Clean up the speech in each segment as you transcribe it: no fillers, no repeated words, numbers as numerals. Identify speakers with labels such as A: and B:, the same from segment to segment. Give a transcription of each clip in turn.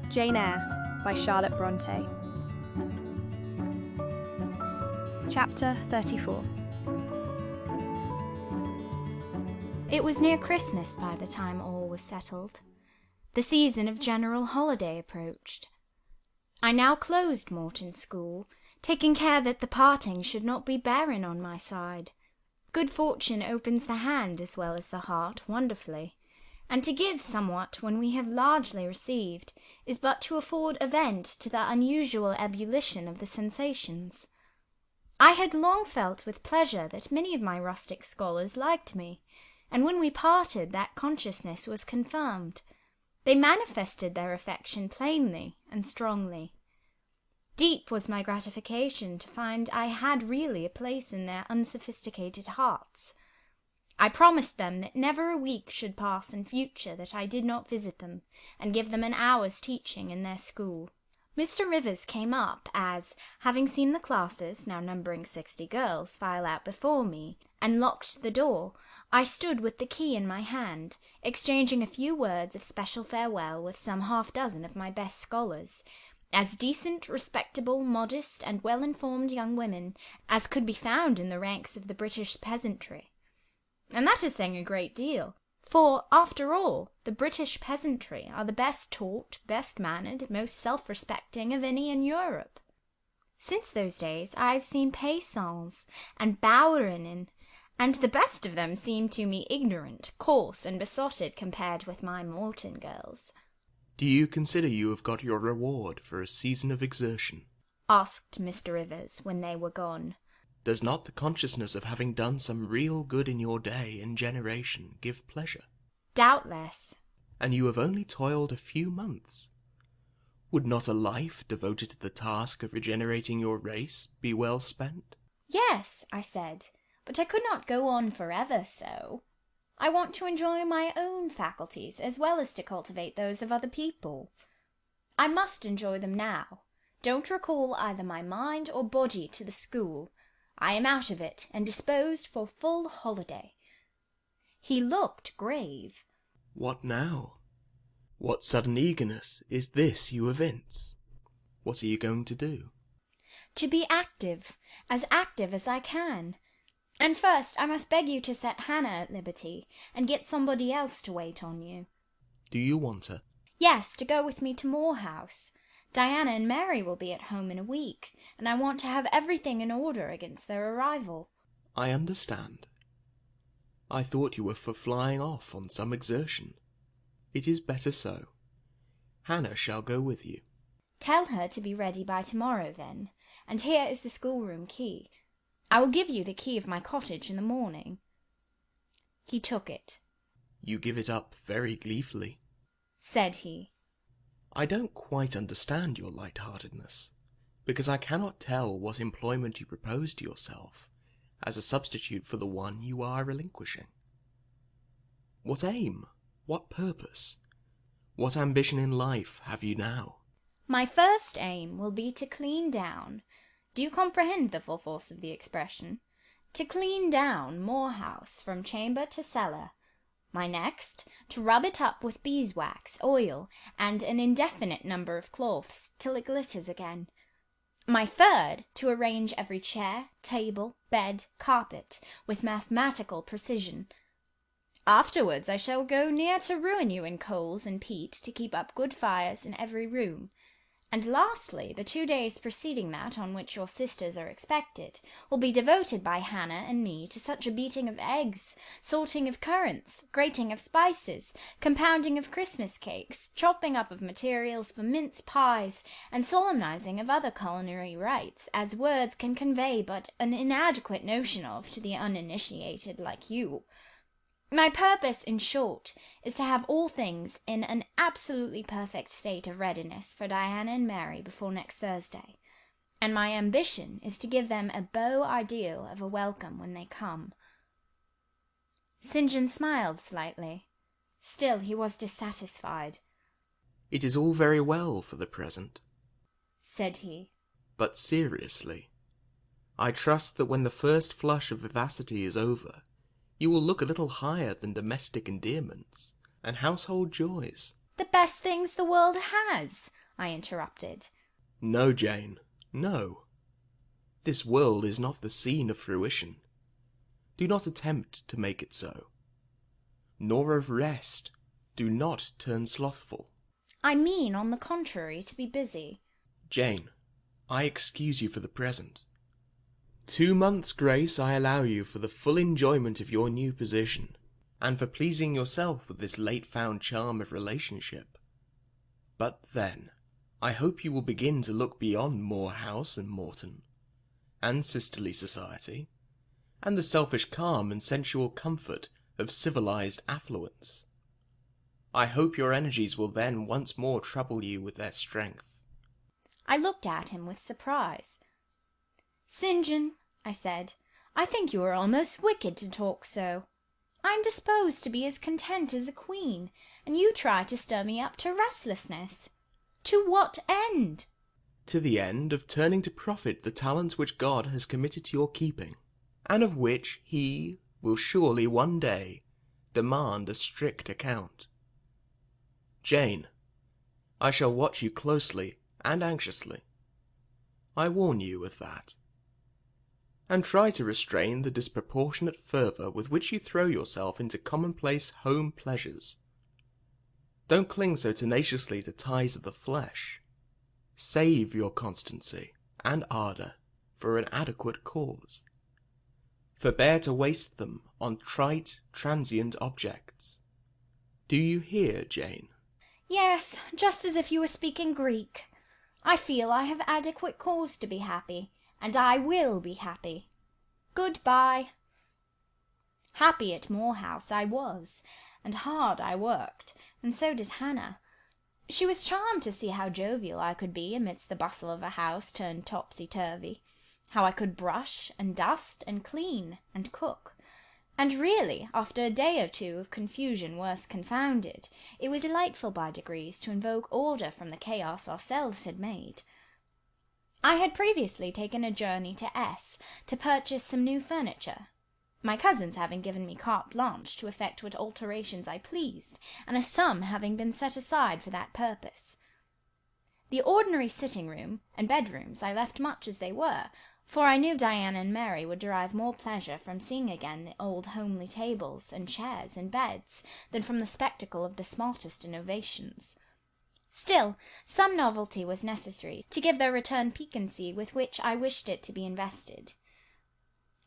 A: Jane Eyre by Charlotte Brontë. Chapter 34.
B: It was near Christmas by the time all was settled. The season of general holiday approached. I now closed Morton School, taking care that the parting should not be barren on my side. Good fortune opens the hand as well as the heart wonderfully, and to give somewhat when we have largely received is but to afford a vent to the unusual ebullition of the sensations. I had long felt with pleasure that many of my rustic scholars liked me, and when we parted that consciousness was confirmed. They manifested their affection plainly and strongly. Deep was my gratification to find I had really a place in their unsophisticated hearts. I promised them that never a week should pass in future that I did not visit them, and give them an hour's teaching in their school. Mr. Rivers came up as, having seen the classes, now numbering 60 girls, file out before me, and locked the door, I stood with the key in my hand, exchanging a few words of special farewell with some half-dozen of my best scholars, as decent, respectable, modest, and well-informed young women as could be found in the ranks of the British peasantry. And that is saying a great deal, for, after all, the British peasantry are the best taught, best mannered, most self-respecting of any in Europe. Since those days I have seen paysans and bäuerinnen, and the best of them seem to me ignorant, coarse, and besotted compared with my Morton girls.
C: "Do you consider you have got your reward for a season of exertion?"
B: asked Mr. Rivers when they were gone.
C: "Does not the consciousness of having done some real good in your day and generation give pleasure?"
B: "Doubtless."
C: "And you have only toiled a few months. Would not a life devoted to the task of regenerating your race be well spent?"
B: "Yes," I said, "but I could not go on forever so. I want to enjoy my own faculties as well as to cultivate those of other people. I must enjoy them now. Don't recall either my mind or body to the school. I am out of it, and disposed for full holiday." He looked grave.
C: "What now? What sudden eagerness is this you evince? What are you going to do?"
B: "To be active as I can. And first I must beg you to set Hannah at liberty, and get somebody else to wait on you."
C: "Do you want her?"
B: "Yes, to go with me to Moor House. Diana and Mary will be at home in a week, and I want to have everything in order against their arrival."
C: "I understand. I thought you were for flying off on some exertion. It is better so. Hannah shall go with you."
B: "Tell her to be ready by tomorrow, then, and here is the schoolroom key. I will give you the key of my cottage in the morning." He took it.
C: "You give it up very gleefully,"
B: said he.
C: "I don't quite understand your light-heartedness, because I cannot tell what employment you propose to yourself as a substitute for the one you are relinquishing. What aim, what purpose, what ambition in life have you now?"
B: "My first aim will be to clean down. Do you comprehend the full force of the expression? To clean down Moor House from chamber to cellar. My next, to rub it up with beeswax, oil, and an indefinite number of cloths, till it glitters again. My third, to arrange every chair, table, bed, carpet, with mathematical precision. Afterwards I shall go near to ruin you in coals and peat to keep up good fires in every room. And lastly, the 2 days preceding that on which your sisters are expected will be devoted by Hannah and me to such a beating of eggs, sorting of currants, grating of spices, compounding of Christmas cakes, chopping up of materials for mince pies, and solemnizing of other culinary rites, as words can convey but an inadequate notion of to the uninitiated like you. My purpose, in short, is to have all things in an absolutely perfect state of readiness for Diana and Mary before next Thursday, and my ambition is to give them a beau ideal of a welcome when they come." St. John smiled slightly. Still he was dissatisfied.
C: "It is all very well for the present,"
B: said he.
C: "but seriously, I trust that when the first flush of vivacity is over, you will look a little higher than domestic endearments and household joys."
B: "The best things the world has. I interrupted.
C: No, Jane, no. This world is not the scene of fruition. Do not attempt to make it so. Nor of rest. Do not turn slothful.
B: I mean, on the contrary, to be busy.
C: Jane, I excuse you for the present. 2 months' grace I allow you for the full enjoyment of your new position, and for pleasing yourself with this late-found charm of relationship. But then, I hope you will begin to look beyond Moor House and Morton, and sisterly society, and the selfish calm and sensual comfort of civilized affluence. I hope your energies will then once more trouble you with their strength.
B: I looked at him with surprise. St. John, I said, I think you are almost wicked to talk so. I am disposed to be as content as a queen, and you try to stir me up to restlessness. To what end?
C: To the end of turning to profit the talents which God has committed to your keeping, and of which he will surely one day demand a strict account. Jane, I shall watch you closely and anxiously. I warn you of that. And try to restrain the disproportionate fervour with which you throw yourself into commonplace home pleasures. Don't cling so tenaciously to ties of the flesh. Save your constancy and ardour for an adequate cause. Forbear to waste them on trite, transient objects. Do you hear, Jane?
B: Yes, just as if you were speaking Greek. I feel I have adequate cause to be happy, and I will be happy. Good-bye. Happy at Moor House I was, and hard I worked, and so did Hannah. She was charmed to see how jovial I could be amidst the bustle of a house turned topsy-turvy, how I could brush and dust and clean and cook. And really, after a day or two of confusion worse confounded, it was delightful by degrees to invoke order from the chaos ourselves had made. I had previously taken a journey to S to purchase some new furniture, my cousins having given me carte blanche to effect what alterations I pleased, and a sum having been set aside for that purpose. The ordinary sitting-room and bedrooms I left much as they were, for I knew Diana and Mary would derive more pleasure from seeing again the old homely tables and chairs and beds than from the spectacle of the smartest innovations. Still, some novelty was necessary to give their return piquancy with which I wished it to be invested.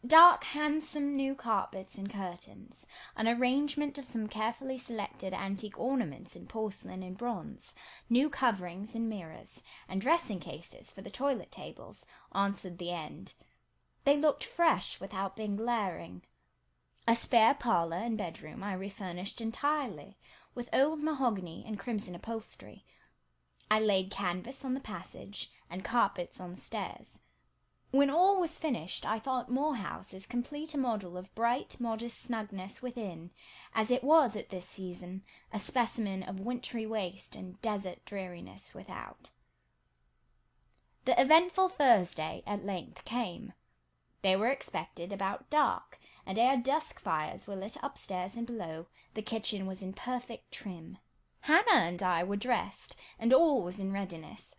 B: Dark, handsome new carpets and curtains, an arrangement of some carefully selected antique ornaments in porcelain and bronze, new coverings and mirrors, and dressing-cases for the toilet tables, answered the end. They looked fresh without being glaring. A spare parlour and bedroom I refurnished entirely, with old mahogany and crimson upholstery. I laid canvas on the passage, and carpets on the stairs. When all was finished, I thought Moor House as complete a model of bright, modest snugness within, as it was at this season a specimen of wintry waste and desert dreariness without. The eventful Thursday at length came. They were expected about dark, and ere dusk fires were lit upstairs and below, the kitchen was in perfect trim. Hannah and I were dressed, and all was in readiness.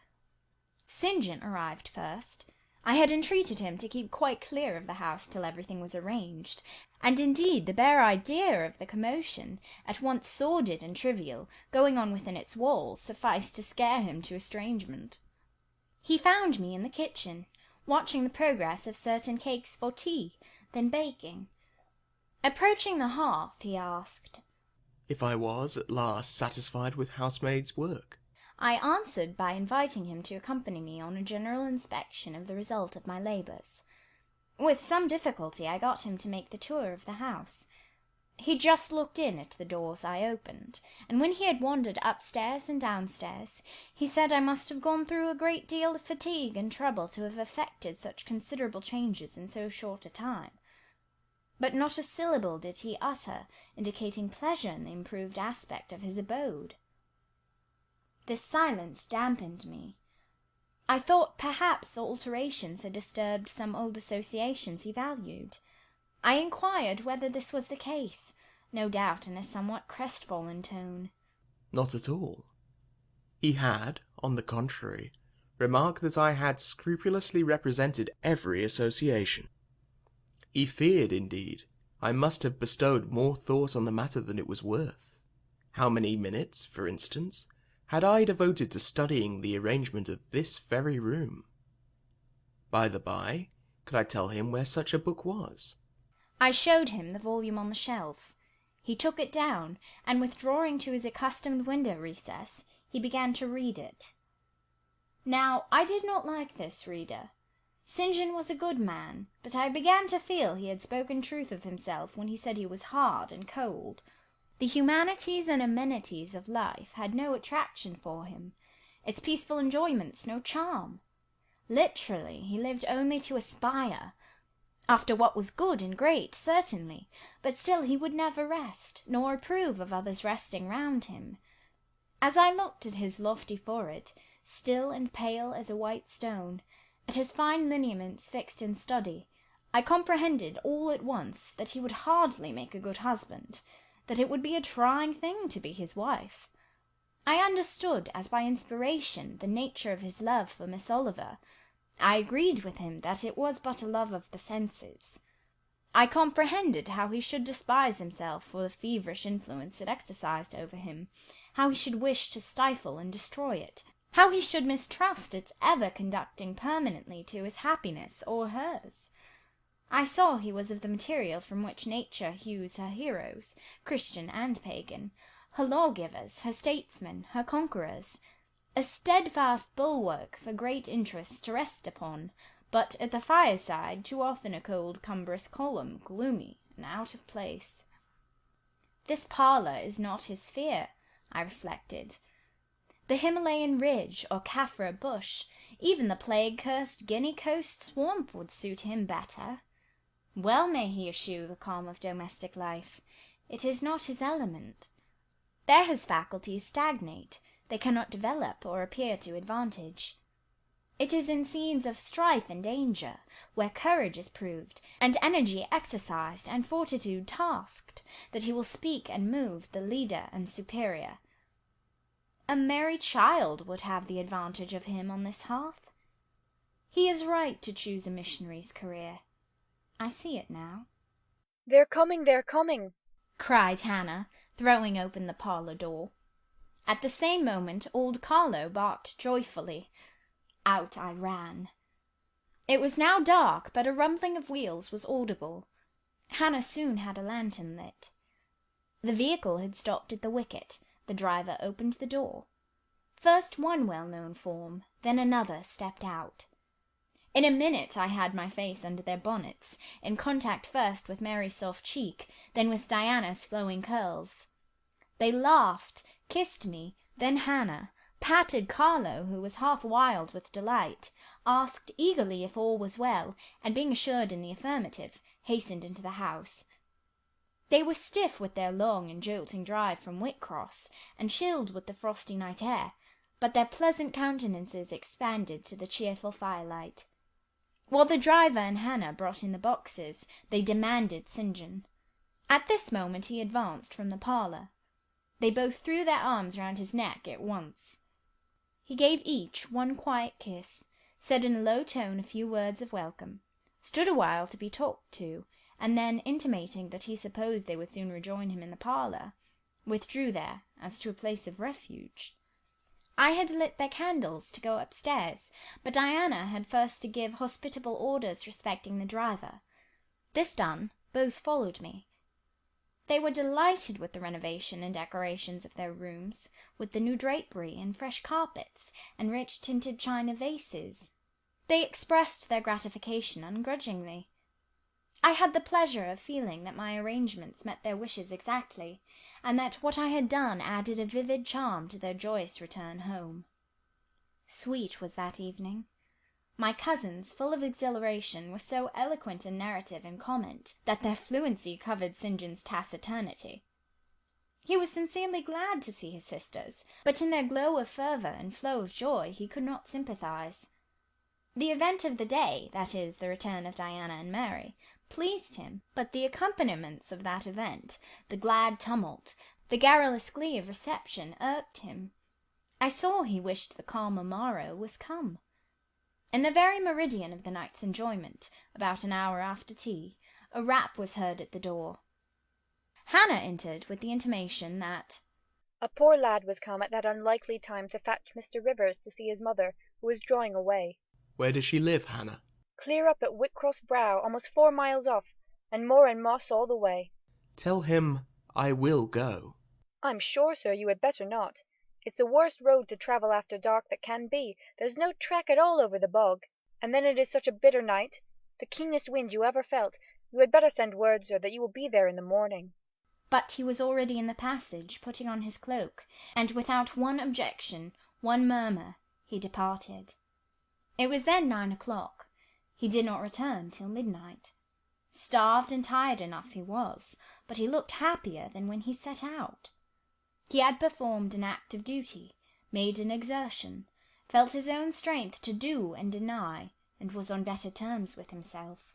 B: St. John arrived first. I had entreated him to keep quite clear of the house till everything was arranged, and indeed the bare idea of the commotion, at once sordid and trivial, going on within its walls, sufficed to scare him to estrangement. He found me in the kitchen, watching the progress of certain cakes for tea, then baking. Approaching the hearth, he asked,
C: If I was at last satisfied with housemaid's work.
B: I answered by inviting him to accompany me on a general inspection of the result of my labours. With some difficulty I got him to make the tour of the house. He just looked in at the doors I opened, and when he had wandered upstairs and downstairs, he said I must have gone through a great deal of fatigue and trouble to have effected such considerable changes in so short a time. But not a syllable did he utter, indicating pleasure in the improved aspect of his abode. This silence dampened me. I thought perhaps the alterations had disturbed some old associations he valued. I inquired whether this was the case, no doubt in a somewhat crestfallen tone.
C: Not at all. He had, on the contrary, remarked that I had scrupulously represented every association. He feared, indeed, I must have bestowed more thought on the matter than it was worth. How many minutes, for instance, had I devoted to studying the arrangement of this very room? By the by, could I tell him where such a book was?
B: I showed him the volume on the shelf. He took it down, and withdrawing to his accustomed window recess, he began to read it. Now, I did not like this reader. St. John was a good man, but I began to feel he had spoken truth of himself when he said he was hard and cold. The humanities and amenities of life had no attraction for him, its peaceful enjoyments no charm. Literally, he lived only to aspire, after what was good and great, certainly, but still he would never rest, nor approve of others resting round him. As I looked at his lofty forehead, still and pale as a white stone, at his fine lineaments fixed in study, I comprehended all at once that he would hardly make a good husband, that it would be a trying thing to be his wife. I understood, as by inspiration, the nature of his love for Miss Oliver. I agreed with him that it was but a love of the senses. I comprehended how he should despise himself for the feverish influence it exercised over him, how he should wish to stifle and destroy it, how he should mistrust its ever conducting permanently to his happiness or hers. I saw he was of the material from which nature hews her heroes, Christian and pagan, her lawgivers, her statesmen, her conquerors, a steadfast bulwark for great interests to rest upon, but at the fireside too often a cold cumbrous column, gloomy and out of place. This parlour is not his sphere, I reflected. The Himalayan ridge or Kaffir bush, even the plague-cursed Guinea coast swamp would suit him better. Well may he eschew the calm of domestic life. It is not his element. There his faculties stagnate, they cannot develop or appear to advantage. It is in scenes of strife and danger, where courage is proved, and energy exercised, and fortitude tasked, that he will speak and move the leader and superior. A merry child would have the advantage of him on this hearth. He is right to choose a missionary's career. I see it now.
A: "They're coming, they're coming!"
B: cried Hannah, throwing open the parlour door. At the same moment old Carlo barked joyfully. Out I ran. It was now dark, but a rumbling of wheels was audible. Hannah soon had a lantern lit. The vehicle had stopped at the wicket. The driver opened the door. First one well-known form, then another stepped out. In a minute I had my face under their bonnets, in contact first with Mary's soft cheek, then with Diana's flowing curls. They laughed, kissed me, then Hannah, patted Carlo, who was half wild with delight, asked eagerly if all was well, and being assured in the affirmative, hastened into the house. They were stiff with their long and jolting drive from Whitcross, and chilled with the frosty night air, but their pleasant countenances expanded to the cheerful firelight. While the driver and Hannah brought in the boxes, they demanded St. John. At this moment he advanced from the parlour. They both threw their arms round his neck at once. He gave each one quiet kiss, said in a low tone a few words of welcome, stood a while to be talked to, and then, intimating that he supposed they would soon rejoin him in the parlour, withdrew there as to a place of refuge. I had lit their candles to go upstairs, but Diana had first to give hospitable orders respecting the driver. This done, both followed me. They were delighted with the renovation and decorations of their rooms, with the new drapery and fresh carpets and rich tinted china vases. They expressed their gratification ungrudgingly. I had the pleasure of feeling that my arrangements met their wishes exactly, and that what I had done added a vivid charm to their joyous return home. Sweet was that evening. My cousins, full of exhilaration, were so eloquent in narrative and comment that their fluency covered St. John's taciturnity. He was sincerely glad to see his sisters, but in their glow of fervour and flow of joy he could not sympathize. The event of the day, that is, the return of Diana and Mary, pleased him, but the accompaniments of that event, the glad tumult, the garrulous glee of reception, irked him. I saw he wished the calmer morrow was come. In the very meridian of the night's enjoyment, about an hour after tea, a rap was heard at the door. Hannah entered with the intimation that
A: a poor lad was come at that unlikely time to fetch Mr. Rivers to see his mother, who was drawing away.
C: Where does she live, Hannah?
A: Clear up at Whitcross Brow, almost 4 miles off, and moor and moss all the way.
C: Tell him I will go.
A: I'm sure, sir, you had better not. It's the worst road to travel after dark that can be. There's no track at all over the bog, and then it is such a bitter night, the keenest wind you ever felt. You had better send word, sir, that you will be there in the morning.
B: But he was already in the passage, putting on his cloak, and without one objection, one murmur, he departed. It was then 9 o'clock. He did not return till midnight. Starved and tired enough he was, but he looked happier than when he set out. He had performed an act of duty, made an exertion, felt his own strength to do and deny, and was on better terms with himself.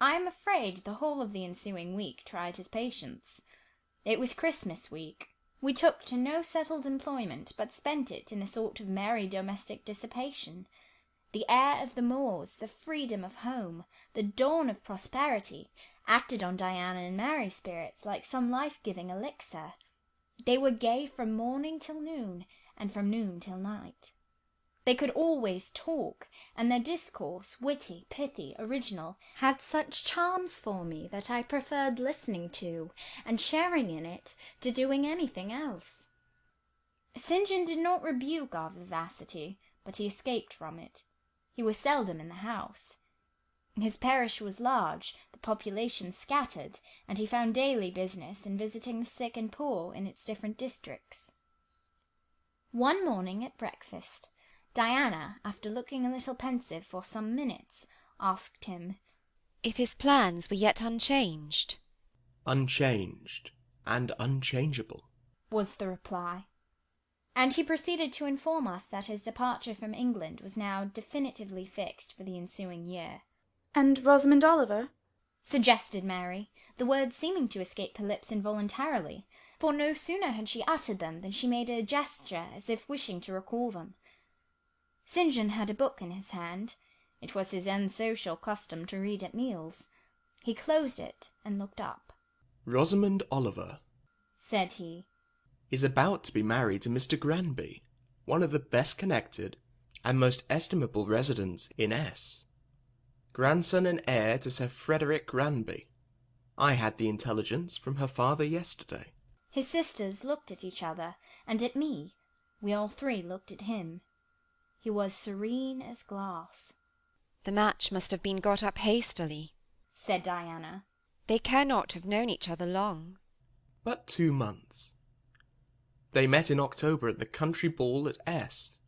B: I am afraid the whole of the ensuing week tried his patience. It was Christmas week. We took to no settled employment, but spent it in a sort of merry domestic dissipation. The air of the moors, the freedom of home, the dawn of prosperity, acted on Diana and Mary's spirits like some life-giving elixir. They were gay from morning till noon, and from noon till night. They could always talk, and their discourse, witty, pithy, original, had such charms for me that I preferred listening to, and sharing in it, to doing anything else. St. John did not rebuke our vivacity, but he escaped from it. He was seldom in the house. His parish was large, the population scattered, and he found daily business in visiting the sick and poor in its different districts. One morning at breakfast, Diana, after looking a little pensive for some minutes, asked him,
D: if his plans were yet unchanged.
C: Unchanged and unchangeable,
B: was the reply. And he proceeded to inform us that his departure from England was now definitively fixed for the ensuing year.
A: And Rosamond Oliver?
B: Suggested Mary, the words seeming to escape her lips involuntarily, for no sooner had she uttered them than she made a gesture as if wishing to recall them. St. John had a book in his hand. It was his unsocial custom to read at meals. He closed it and looked up.
C: Rosamond Oliver,
B: said he,
C: is about to be married to Mr. Granby, one of the best connected and most estimable residents in S. Grandson and heir to Sir Frederick Granby. I had the intelligence from her father yesterday.
B: His sisters looked at each other, and at me. We all three looked at him. He was serene as glass.
D: The match must have been got up hastily,
B: said Diana.
D: They cannot have known each other long.
C: But 2 months. They met in October at the country ball at S.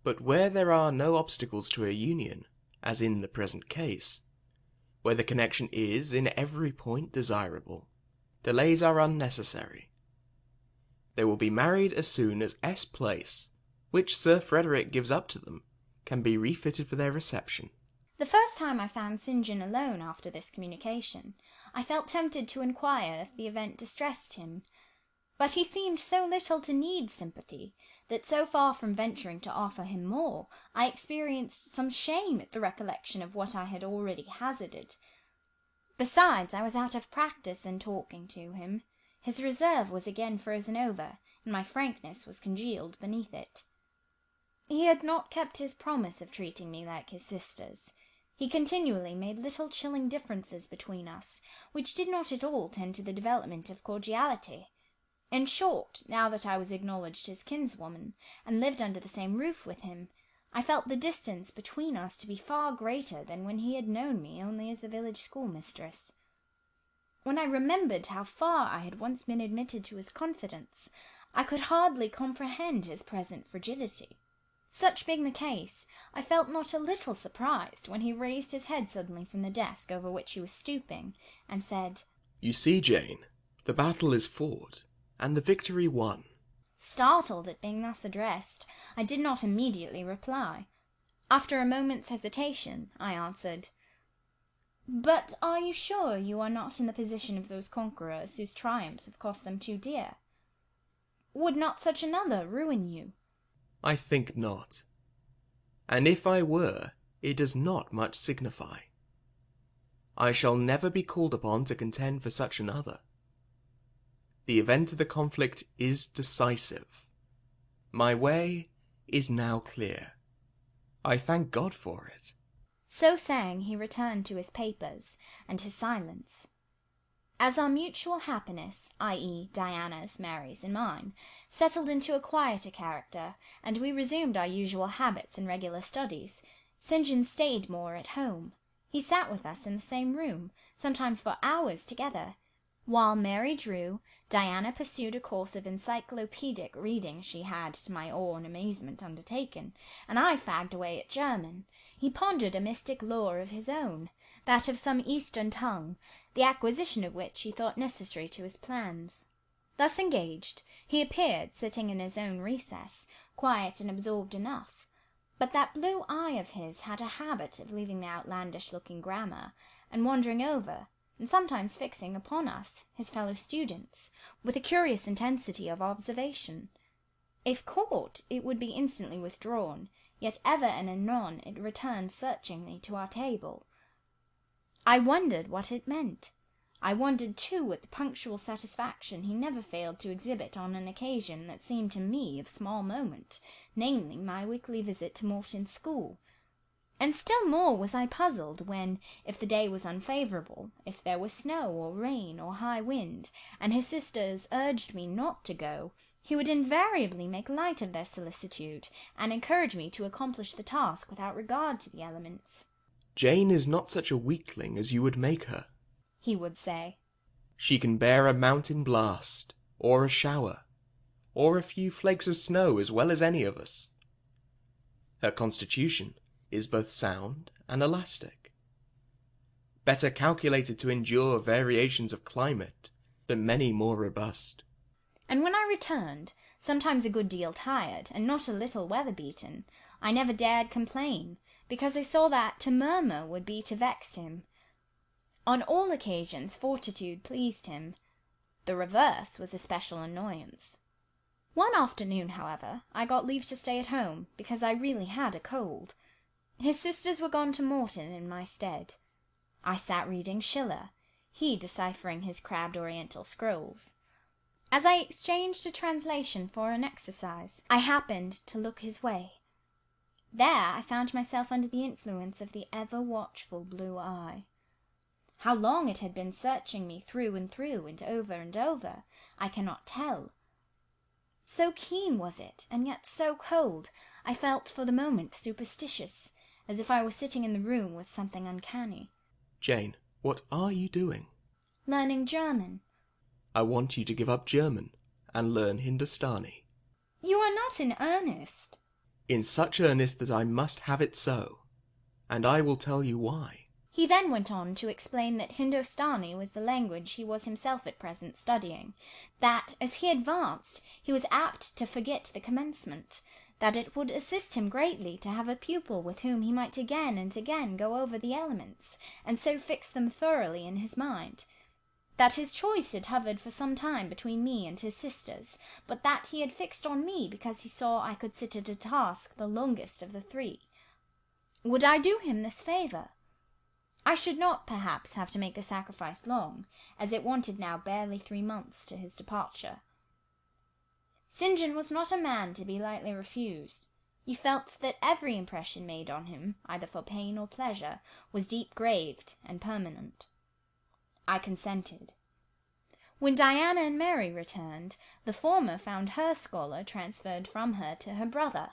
C: But where there are no obstacles to a union, as in the present case, where the connection is in every point desirable, delays are unnecessary. They will be married as soon as S. Place, which Sir Frederick gives up to them, can be refitted for their reception.
B: The first time I found St. John alone after this communication, I felt tempted to inquire if the event distressed him, but he seemed so little to need sympathy, that so far from venturing to offer him more, I experienced some shame at the recollection of what I had already hazarded. Besides, I was out of practice in talking to him. His reserve was again frozen over, and my frankness was congealed beneath it. He had not kept his promise of treating me like his sisters. He continually made little chilling differences between us, which did not at all tend to the development of cordiality. In short, now that I was acknowledged his kinswoman, and lived under the same roof with him, I felt the distance between us to be far greater than when he had known me only as the village schoolmistress. When I remembered how far I had once been admitted to his confidence, I could hardly comprehend his present frigidity. Such being the case, I felt not a little surprised when he raised his head suddenly from the desk over which he was stooping, and said,
C: You see, Jane, the battle is fought, and the victory won.
B: Startled at being thus addressed, I did not immediately reply. After a moment's hesitation, I answered, But are you sure you are not in the position of those conquerors whose triumphs have cost them too dear? Would not such another ruin you?
C: I think not. And if I were, it does not much signify. I shall never be called upon to contend for such another. The event of the conflict is decisive. My way is now clear. I thank God for it.
B: So saying, he returned to his papers and his silence. As our mutual happiness, i.e. Diana's, Mary's, and mine, settled into a quieter character, and we resumed our usual habits and regular studies, St. John stayed more at home. He sat with us in the same room, sometimes for hours together. While Mary drew, Diana pursued a course of encyclopedic reading she had, to my awe and amazement, undertaken, and I fagged away at German. He pondered a mystic lore of his own, that of some Eastern tongue, the acquisition of which he thought necessary to his plans. Thus engaged, he appeared, sitting in his own recess, quiet and absorbed enough. But that blue eye of his had a habit of leaving the outlandish-looking grammar, and wandering over, and sometimes fixing upon us, his fellow students, with a curious intensity of observation. If caught, it would be instantly withdrawn, yet ever and anon it returned searchingly to our table. I wondered what it meant. I wondered, too, at the punctual satisfaction he never failed to exhibit on an occasion that seemed to me of small moment, namely my weekly visit to Morton School. And still more was I puzzled when, if the day was unfavourable, if there was snow or rain or high wind, and his sisters urged me not to go, he would invariably make light of their solicitude, and encourage me to accomplish the task without regard to the elements.
C: Jane is not such a weakling as you would make her,
B: he would say.
C: She can bear a mountain blast, or a shower, or a few flakes of snow as well as any of us. Her constitution is both sound and elastic, better calculated to endure variations of climate than many more robust.
B: And when I returned, sometimes a good deal tired, and not a little weather-beaten, I never dared complain, because I saw that to murmur would be to vex him. On all occasions fortitude pleased him. The reverse was a special annoyance. One afternoon, however, I got leave to stay at home, because I really had a cold. His sisters were gone to Morton in my stead. I sat reading Schiller, he deciphering his crabbed oriental scrolls. As I exchanged a translation for an exercise, I happened to look his way. There I found myself under the influence of the ever-watchful blue eye. How long it had been searching me through and over, I cannot tell. So keen was it, and yet so cold, I felt for the moment superstitious, as if I were sitting in the room with something uncanny.
C: Jane, what are you doing?
B: Learning German.
C: I want you to give up German and learn Hindustani.
B: You are not in earnest.
C: In such earnest that I must have it so, and I will tell you why.
B: He then went on to explain that Hindustani was the language he was himself at present studying, that, as he advanced, he was apt to forget the commencement, that it would assist him greatly to have a pupil with whom he might again and again go over the elements, and so fix them thoroughly in his mind, that his choice had hovered for some time between me and his sisters, but that he had fixed on me because he saw I could sit at a task the longest of the three. Would I do him this favour? I should not, perhaps, have to make the sacrifice long, as it wanted now barely 3 months to his departure. St. John was not a man to be lightly refused. You felt that every impression made on him, either for pain or pleasure, was deep-graved and permanent. I consented. When Diana and Mary returned, the former found her scholar transferred from her to her brother.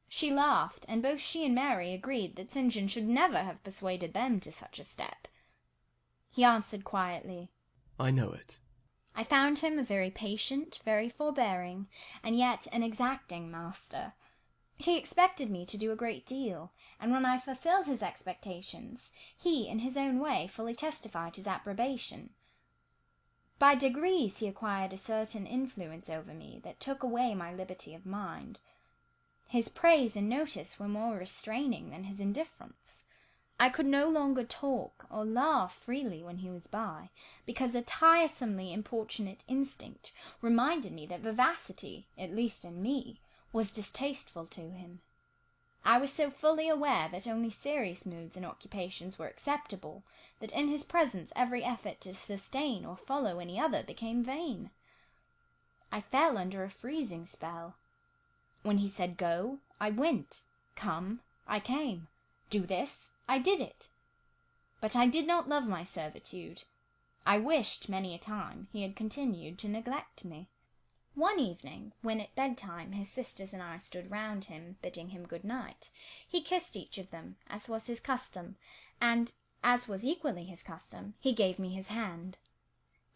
B: She laughed, and both she and Mary agreed that St. John should never have persuaded them to such a step. He answered quietly,
C: I know it.
B: I found him a very patient, very forbearing, and yet an exacting master. He expected me to do a great deal, and when I fulfilled his expectations, he, in his own way, fully testified his approbation. By degrees he acquired a certain influence over me that took away my liberty of mind. His praise and notice were more restraining than his indifference. I could no longer talk or laugh freely when he was by, because a tiresomely importunate instinct reminded me that vivacity, at least in me, was distasteful to him. I was so fully aware that only serious moods and occupations were acceptable, that in his presence every effort to sustain or follow any other became vain. I fell under a freezing spell. When he said go, I went. Come, I came. Do this, I did it. But I did not love my servitude. I wished many a time he had continued to neglect me. One evening, when at bedtime his sisters and I stood round him, bidding him good night, he kissed each of them, as was his custom, and, as was equally his custom, he gave me his hand.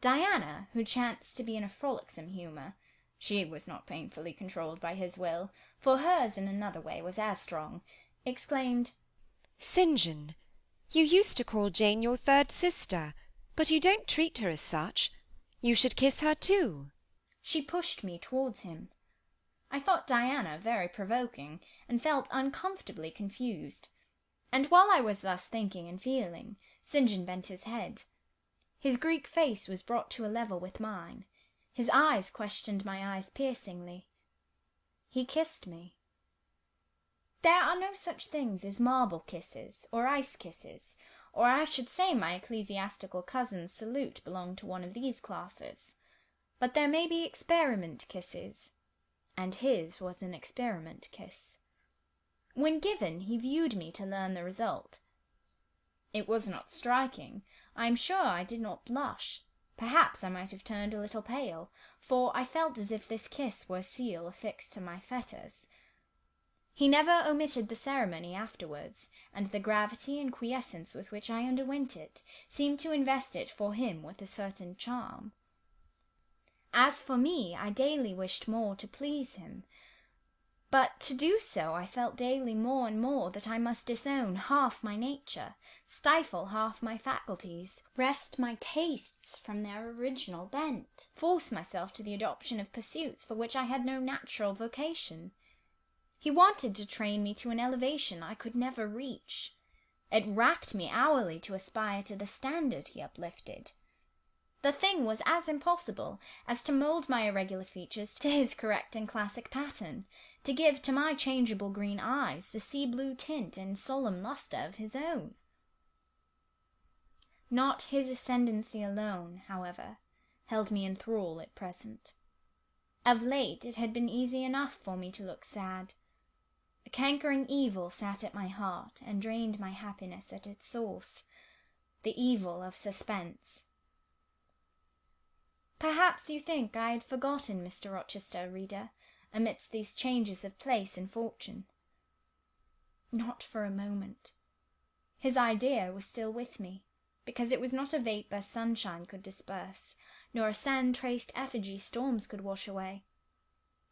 B: Diana, who chanced to be in a frolicsome humour, she was not painfully controlled by his will, for hers in another way was as strong, exclaimed,
D: St. John, you used to call Jane your third sister, but you don't treat her as such. You should kiss her too.
B: She pushed me towards him. I thought Diana very provoking, and felt uncomfortably confused. And while I was thus thinking and feeling, St. John bent his head. His Greek face was brought to a level with mine. His eyes questioned my eyes piercingly. He kissed me. There are no such things as marble kisses, or ice kisses, or I should say my ecclesiastical cousin's salute belonged to one of these classes. But there may be experiment kisses, and his was an experiment kiss. When given, he viewed me to learn the result. It was not striking. I am sure I did not blush. Perhaps I might have turned a little pale, for I felt as if this kiss were a seal affixed to my fetters. He never omitted the ceremony afterwards, and the gravity and quiescence with which I underwent it seemed to invest it for him with a certain charm. As for me, I daily wished more to please him, but to do so I felt daily more and more that I must disown half my nature, stifle half my faculties, wrest my tastes from their original bent, force myself to the adoption of pursuits for which I had no natural vocation. He wanted to train me to an elevation I could never reach. It racked me hourly to aspire to the standard he uplifted. The thing was as impossible as to mould my irregular features to his correct and classic pattern, to give to my changeable green eyes the sea-blue tint and solemn lustre of his own. Not his ascendancy alone, however, held me in thrall at present. Of late it had been easy enough for me to look sad. A cankering evil sat at my heart and drained my happiness at its source, the evil of suspense. Perhaps you think I had forgotten Mr. Rochester, reader, amidst these changes of place and fortune. Not for a moment. His idea was still with me, because it was not a vapour sunshine could disperse, nor a sand-traced effigy storms could wash away.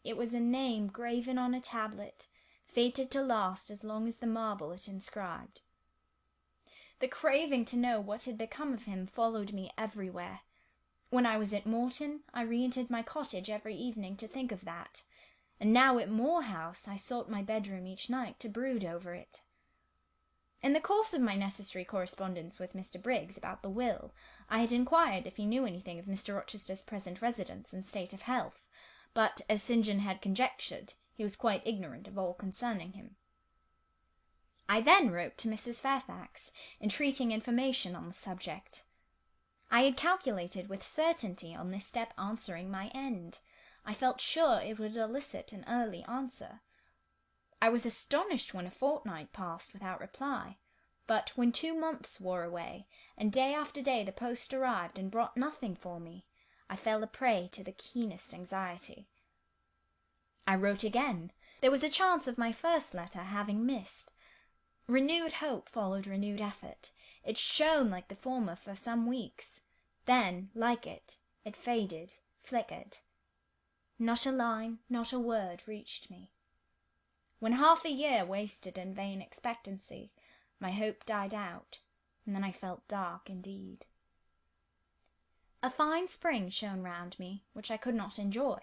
B: It was a name graven on a tablet, fated to last as long as the marble it inscribed. The craving to know what had become of him followed me everywhere. When I was at Morton, I re-entered my cottage every evening to think of that, and now at Moor House I sought my bedroom each night to brood over it. In the course of my necessary correspondence with Mr. Briggs about the will, I had inquired if he knew anything of Mr. Rochester's present residence and state of health, but, as St. John had conjectured, he was quite ignorant of all concerning him. I then wrote to Mrs. Fairfax, entreating information on the subject. I had calculated with certainty on this step answering my end. I felt sure it would elicit an early answer. I was astonished when a fortnight passed without reply, but when 2 months wore away, and day after day the post arrived and brought nothing for me, I fell a prey to the keenest anxiety. I wrote again. There was a chance of my first letter having missed. Renewed hope followed renewed effort. It shone like the former for some weeks. Then, like it faded, flickered. Not a line, not a word reached me. When half a year wasted in vain expectancy, my hope died out, and then I felt dark indeed. A fine spring shone round me, which I could not enjoy.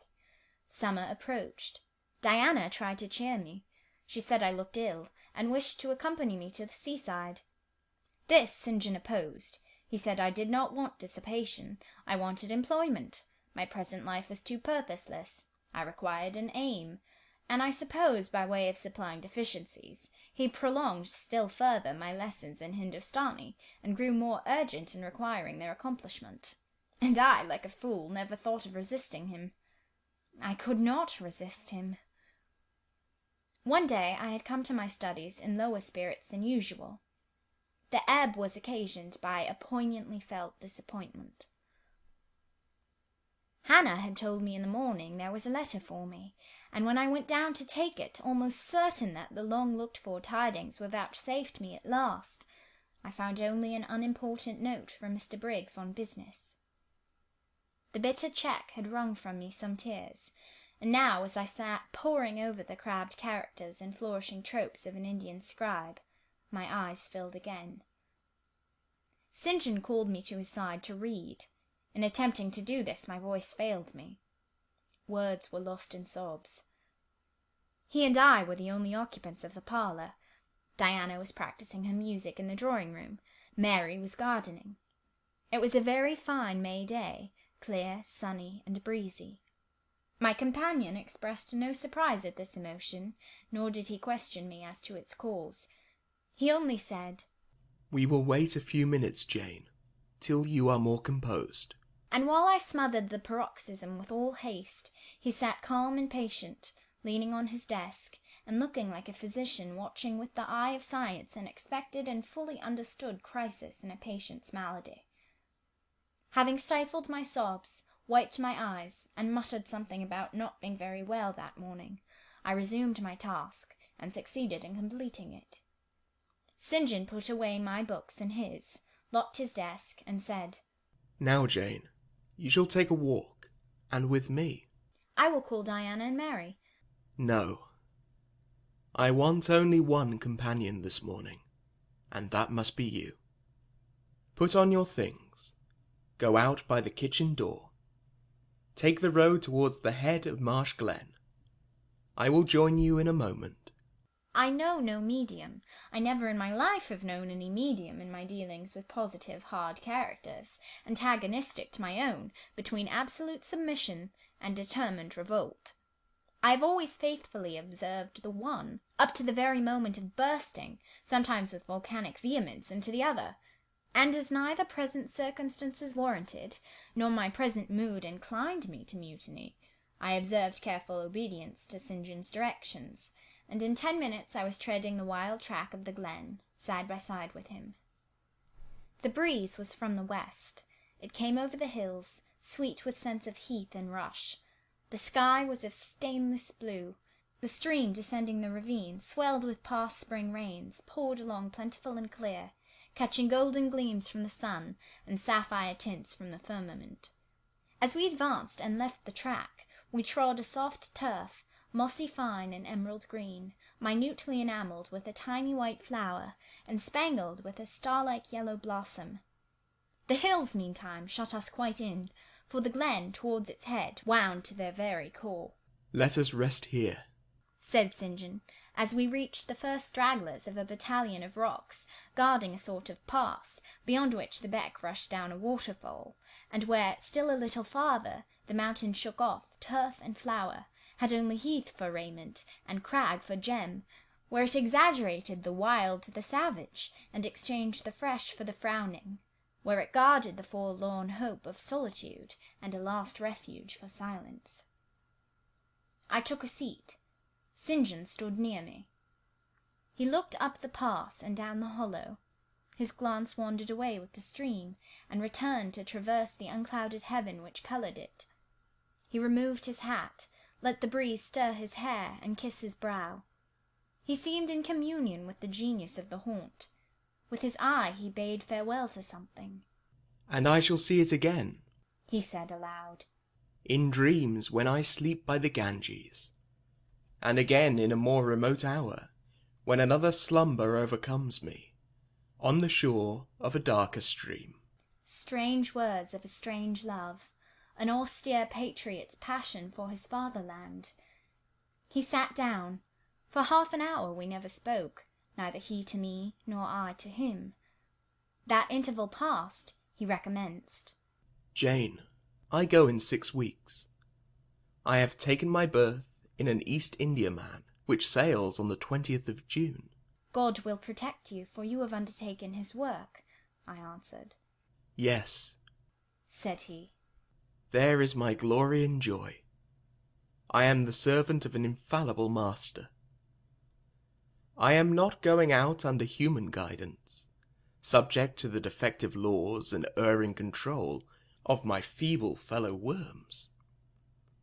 B: Summer approached. Diana tried to cheer me. She said I looked ill, and wished to accompany me to the seaside. This St. John opposed. He said I did not want dissipation. I wanted employment. My present life was too purposeless. I required an aim. And I suppose, by way of supplying deficiencies, he prolonged still further my lessons in Hindustani, and grew more urgent in requiring their accomplishment. And I, like a fool, never thought of resisting him. I could not resist him. One day I had come to my studies in lower spirits than usual. The ebb was occasioned by a poignantly felt disappointment. Hannah had told me in the morning there was a letter for me, and when I went down to take it, almost certain that the long-looked-for tidings were vouchsafed me at last, I found only an unimportant note from Mr. Briggs on business. The bitter cheque had wrung from me some tears, and now, as I sat poring over the crabbed characters and flourishing tropes of an Indian scribe, my eyes filled again. St. John called me to his side to read. In attempting to do this, my voice failed me. Words were lost in sobs. He and I were the only occupants of the parlour. Diana was practising her music in the drawing-room. Mary was gardening. It was a very fine May day, clear, sunny, and breezy. My companion expressed no surprise at this emotion, nor did he question me as to its cause. He only said,
C: "We will wait a few minutes, Jane, till you are more composed."
B: And while I smothered the paroxysm with all haste, he sat calm and patient, leaning on his desk, and looking like a physician watching with the eye of science an expected and fully understood crisis in a patient's malady. Having stifled my sobs, wiped my eyes, and muttered something about not being very well that morning, I resumed my task, and succeeded in completing it. St. John put away my books and his, locked his desk, and said,
C: "Now, Jane, you shall take a walk, and with me."
B: "I will call Diana and Mary."
C: "No. I want only one companion this morning, and that must be you. Put on your things. Go out by the kitchen door. Take the road towards the head of Marsh Glen. I will join you in a moment."
B: I know no medium. I never in my life have known any medium in my dealings with positive, hard characters, antagonistic to my own, between absolute submission and determined revolt. I have always faithfully observed the one, up to the very moment of bursting, sometimes with volcanic vehemence, into the other, and as neither present circumstances warranted, nor my present mood inclined me to mutiny, I observed careful obedience to St. John's directions, and in 10 minutes I was treading the wild track of the glen, side by side with him. The breeze was from the west. It came over the hills, sweet with scents of heath and rush. The sky was of stainless blue. The stream descending the ravine, swelled with past spring rains, poured along plentiful and clear, catching golden gleams from the sun and sapphire tints from the firmament. As we advanced and left the track, we trod a soft turf, mossy fine and emerald green, minutely enamelled with a tiny white flower, and spangled with a star-like yellow blossom. The hills, meantime, shut us quite in, for the glen, towards its head, wound to their very core.
C: "Let us rest here,"
B: said St. John, as we reached the first stragglers of a battalion of rocks, guarding a sort of pass, beyond which the beck rushed down a waterfall, and where, still a little farther, the mountain shook off turf and flower, had only heath for raiment, and crag for gem, where it exaggerated the wild to the savage, and exchanged the fresh for the frowning, where it guarded the forlorn hope of solitude, and a last refuge for silence. I took a seat. St. John stood near me. He looked up the pass and down the hollow. His glance wandered away with the stream, and returned to traverse the unclouded heaven which coloured it. He removed his hat, let the breeze stir his hair and kiss his brow. He seemed in communion with the genius of the haunt. With his eye he bade farewell to something.
C: "And I shall see it again,"
B: he said aloud,
C: "in dreams when I sleep by the Ganges, and again in a more remote hour, when another slumber overcomes me, on the shore of a darker stream."
B: Strange words of a strange love, an austere patriot's passion for his fatherland. He sat down. For half an hour we never spoke, neither he to me nor I to him. That interval past, he recommenced.
C: Jane, I go in 6 weeks. I have taken my berth in an East Indiaman, which sails on the 20th of June.
B: God will protect you, for you have undertaken his work, I answered.
C: Yes,
B: said he.
C: There is my glory and joy. I am the servant of an infallible master. I am not going out under human guidance, subject to the defective laws and erring control of my feeble fellow worms.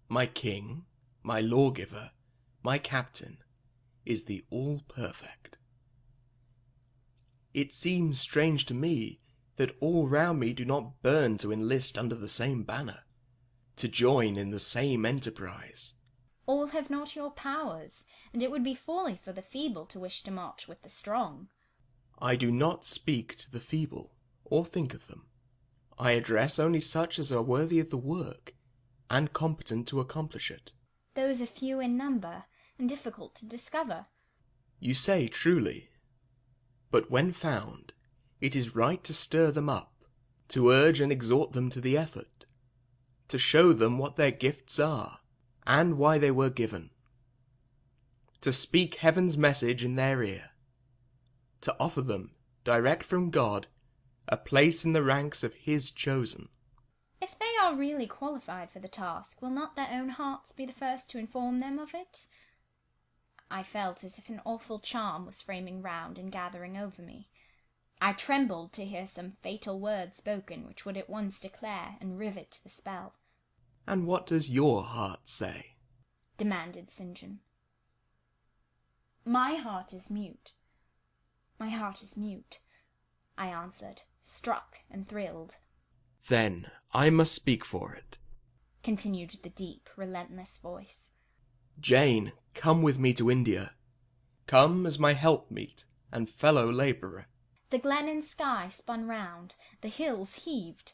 C: My king, my lawgiver, my captain, is the all-perfect. It seems strange to me that all round me do not burn to enlist under the same banner, to join in the same enterprise.
B: All have not your powers, and it would be folly for the feeble to wish to march with the strong.
C: I do not speak to the feeble, or think of them. I address only such as are worthy of the work, and competent to accomplish it.
B: Those are few in number, and difficult to discover.
C: You say truly. But when found, it is right to stir them up, to urge and exhort them to the effort, to show them what their gifts are, and why they were given, to speak heaven's message in their ear, to offer them, direct from God, a place in the ranks of his chosen.
B: If they are really qualified for the task, will not their own hearts be the first to inform them of it? I felt as if an awful charm was framing round and gathering over me. I trembled to hear some fatal word spoken which would at once declare and rivet the spell.
C: And what does your heart say?
B: Demanded St. John. My heart is mute. My heart is mute, I answered, struck and thrilled.
C: Then I must speak for it,
B: continued the deep, relentless voice.
C: Jane, come with me to India. Come as my helpmeet and fellow labourer.
B: The glen and sky spun round, the hills heaved.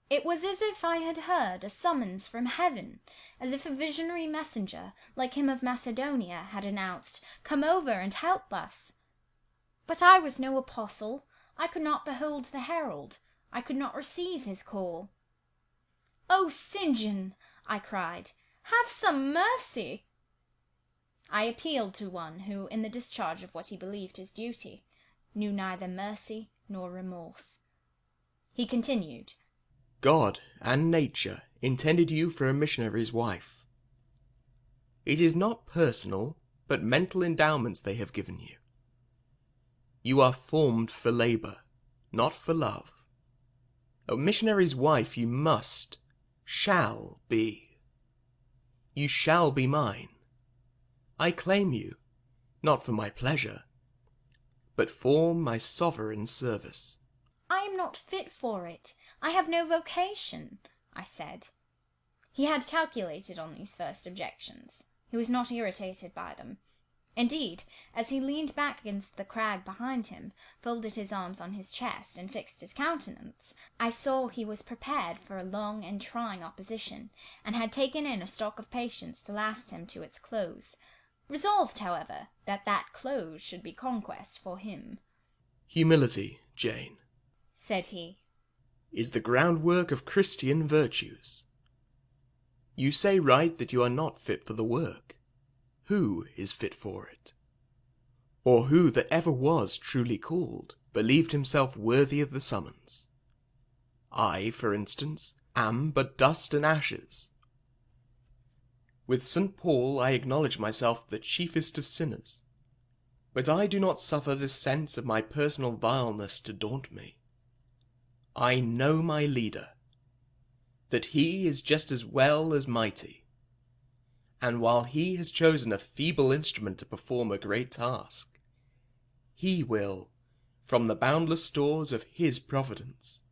B: It was as if I had heard a summons from heaven, as if a visionary messenger, like him of Macedonia, had announced, "Come over and help us." But I was no apostle. I could not behold the herald. I could not receive his call. "Oh, St. John," I cried, "have some mercy!" I appealed to one who, in the discharge of what he believed his duty, knew neither mercy nor remorse. He continued,
C: God and nature intended you for a missionary's wife. It is not personal, but mental endowments they have given you. You are formed for labour, not for love. A missionary's wife you shall be. You shall be mine. I claim you, not for my pleasure, but for my sovereign service.
B: "I am not fit for it. I have no vocation," I said. He had calculated on these first objections. He was not irritated by them. Indeed, as he leaned back against the crag behind him, folded his arms on his chest, and fixed his countenance, I saw he was prepared for a long and trying opposition, and had taken in a stock of patience to last him to its close, resolved, however, that that close should be conquest for him.
C: Humility, Jane,
B: said he,
C: is the groundwork of Christian virtues. You say right that you are not fit for the work. Who is fit for it? Or who that ever was truly called believed himself worthy of the summons? I, for instance, am but dust and ashes. With St. Paul I acknowledge myself the chiefest of sinners, but I do not suffer this sense of my personal vileness to daunt me. I know my leader, that he is just as well as mighty, and while he has chosen a feeble instrument to perform a great task, he will, from the boundless stores of his providence,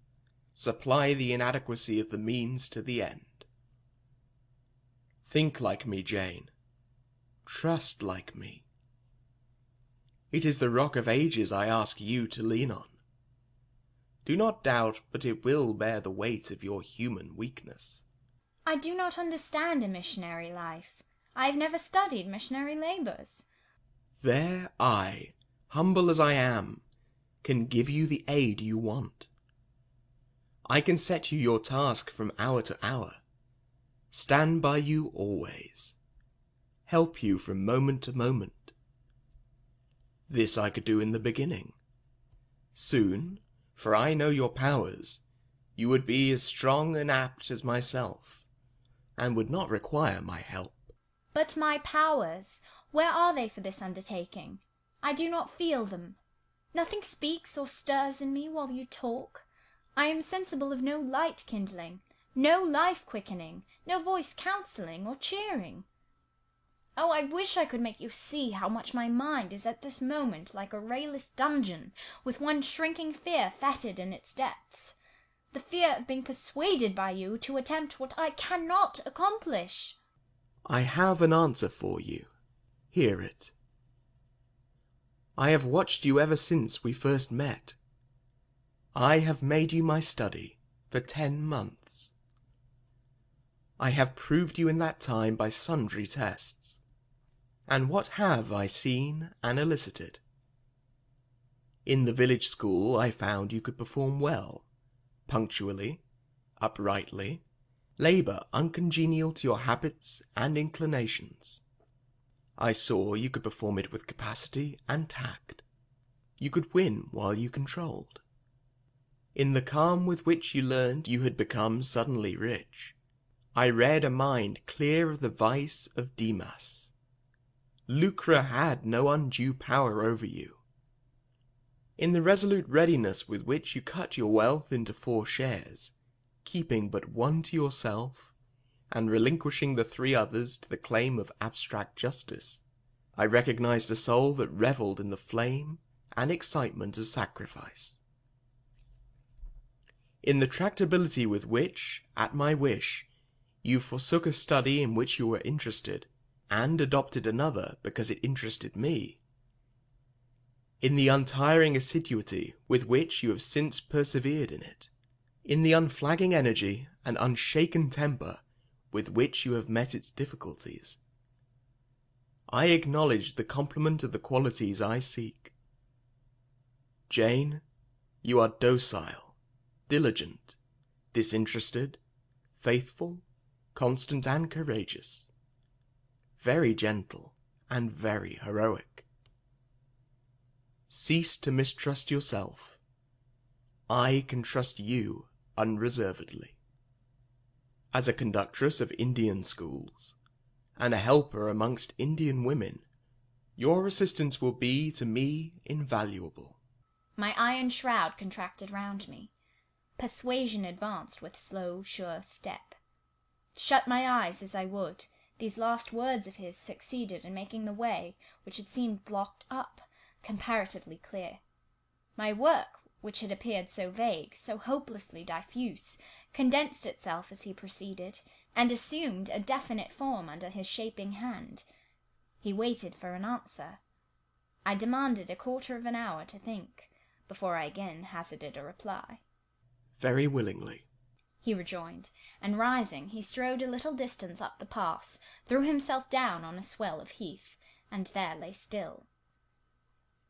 C: supply the inadequacy of the means to the end. Think like me, Jane. Trust like me. It is the rock of ages I ask you to lean on. Do not doubt but it will bear the weight of your human weakness.
B: "I do not understand a missionary life. I have never studied missionary labours."
C: There I, humble as I am, can give you the aid you want. I can set you your task from hour to hour, stand by you always, help you from moment to moment. This I could do in the beginning. Soon, for I know your powers, you would be as strong and apt as myself, and would not require my help.
B: But my powers, where are they for this undertaking? I do not feel them. Nothing speaks or stirs in me while you talk. I am sensible of no light kindling, no life quickening, no voice counselling or cheering. Oh, I wish I could make you see how much my mind is at this moment like a rayless dungeon, with one shrinking fear fettered in its depths, the fear of being persuaded by you to attempt what I cannot accomplish.
C: I have an answer for you. Hear it. I have watched you ever since we first met. I have made you my study for 10 months. I have proved you in that time by sundry tests. And what have I seen and elicited? In the village school I found you could perform well, punctually, uprightly, labour uncongenial to your habits and inclinations. I saw you could perform it with capacity and tact. You could win while you controlled. In the calm with which you learned you had become suddenly rich, I read a mind clear of the vice of Demas. Lucre had no undue power over you. In the resolute readiness with which you cut your wealth into 4 shares, keeping but one to yourself, and relinquishing the 3 others to the claim of abstract justice, I recognized a soul that revelled in the flame and excitement of sacrifice. In the tractability with which, at my wish, you forsook a study in which you were interested, and adopted another because it interested me. In the untiring assiduity with which you have since persevered in it. In the unflagging energy and unshaken temper with which you have met its difficulties. I acknowledge the complement of the qualities I seek. Jane, you are docile, diligent, disinterested, faithful, constant and courageous, very gentle and very heroic. Cease to mistrust yourself. I can trust you unreservedly. As a conductress of Indian schools, and a helper amongst Indian women, your assistance will be to me invaluable.
B: My iron shroud contracted round me. Persuasion advanced with slow, sure step. Shut my eyes as I would, these last words of his succeeded in making the way, which had seemed blocked up, comparatively clear. My work, which had appeared so vague, so hopelessly diffuse, condensed itself as he proceeded, and assumed a definite form under his shaping hand. He waited for an answer. I demanded a quarter of an hour to think, before I again hazarded a reply.
C: Very willingly,
B: he rejoined, and rising, he strode a little distance up the pass, threw himself down on a swell of heath, and there lay still.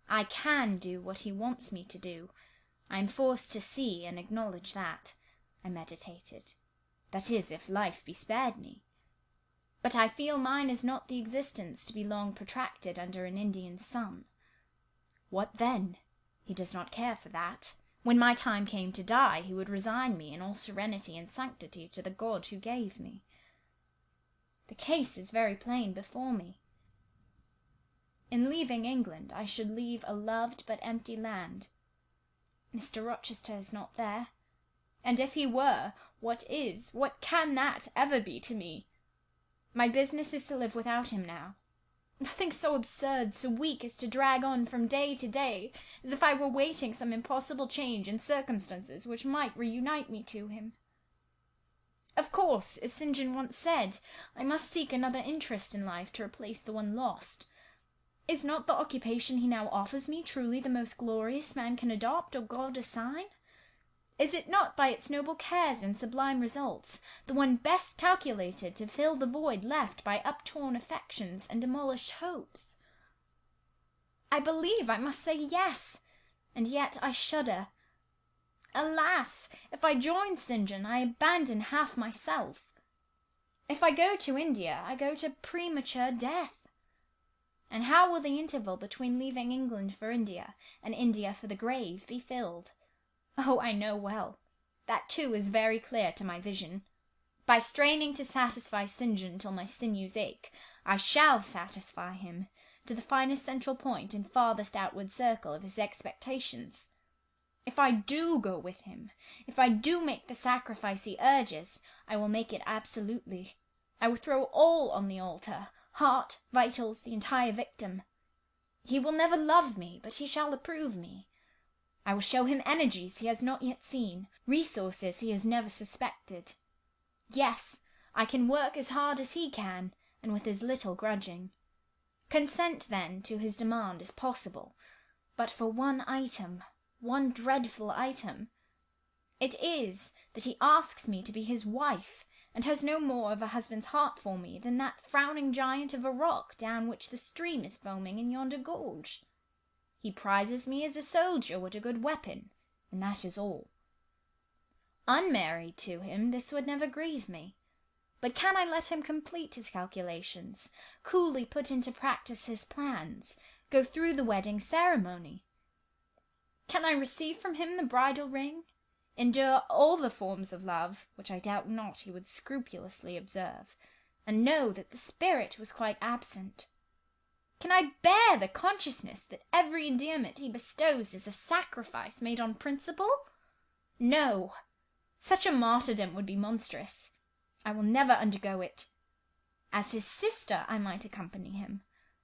B: I can do what he wants me to do. I am forced to see and acknowledge that, I meditated. That is, if life be spared me. But I feel mine is not the existence to be long protracted under an Indian sun. What then? He does not care for that. When my time came to die, he would resign me in all serenity and sanctity to the God who gave me. The case is very plain before me. In leaving England, I should leave a loved but empty land. Mr. Rochester is not there. And if he were, what can that ever be to me? My business is to live without him now. Nothing so absurd, so weak, as to drag on from day to day, as if I were waiting some impossible change in circumstances which might reunite me to him. Of course, as St. John once said, I must seek another interest in life to replace the one lost. Is not the occupation he now offers me truly the most glorious man can adopt or God assign? Is it not, by its noble cares and sublime results, the one best calculated to fill the void left by uptorn affections and demolished hopes? I believe I must say yes, and yet I shudder. Alas! If I join St. John, I abandon half myself. If I go to India, I go to premature death. And how will the interval between leaving England for India and India for the grave be filled? Oh, I know well. That too is very clear to my vision. By straining to satisfy St. John till my sinews ache, I shall satisfy him to the finest central point and farthest outward circle of his expectations. If I do go with him, if I do make the sacrifice he urges, I will make it absolutely. I will throw all on the altar, heart, vitals, the entire victim. He will never love me, but he shall approve me. I will show him energies he has not yet seen, resources he has never suspected. Yes, I can work as hard as he can, and with as little grudging. Consent, then, to his demand is possible, but for one item, one dreadful item. It is that he asks me to be his wife, and has no more of a husband's heart for me than that frowning giant of a rock down which the stream is foaming in yonder gorge. He prizes me as a soldier would a good weapon, and that is all. Unmarried to him, this would never grieve me. But can I let him complete his calculations, coolly put into practice his plans, go through the wedding ceremony? Can I receive from him the bridal ring, endure all the forms of love, which I doubt not he would scrupulously observe, and know that the spirit was quite absent? Can I bear the consciousness that every endearment he bestows is a sacrifice made on principle? No, such a martyrdom would be monstrous. I will never undergo it. As his sister I might accompany him,